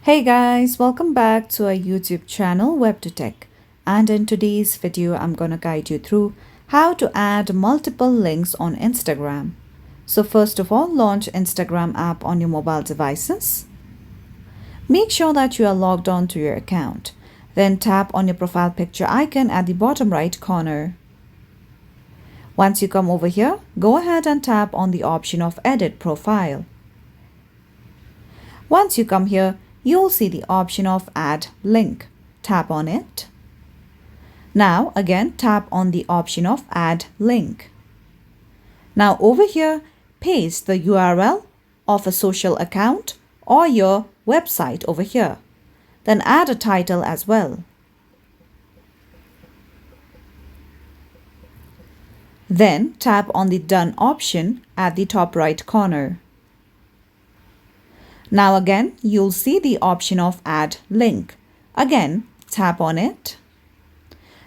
Hey guys, welcome back to our YouTube channel WebToTech, and in today's video I'm going to guide you through how to add multiple links on Instagram. So first of all, launch Instagram app on your mobile devices. Make sure that you are logged on to your account. Then tap on your profile picture icon at the bottom right corner. Once you come over here, go ahead and tap on the option of Edit Profile. Once you come here, you'll see the option of Add Link. Tap on it. Now again tap on the option of Add Link. Now over here, paste the URL of a social account or your website over here. Then add a title as well. Then tap on the Done option at the top right corner. Now again, you'll see the option of Add Link. Again, tap on it.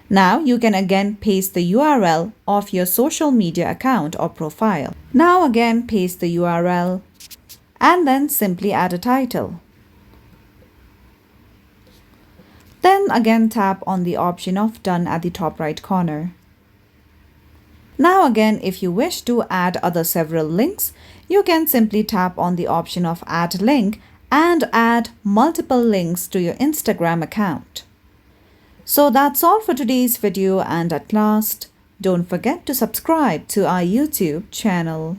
Now you can again paste the URL of your social media account or profile. Now again, paste the URL and then simply add a title. Then again, tap on the option of Done at the top right corner. Now again, if you wish to add other several links, you can simply tap on the option of Add Link and add multiple links to your Instagram account. So that's all for today's video, and at last, don't forget to subscribe to our YouTube channel.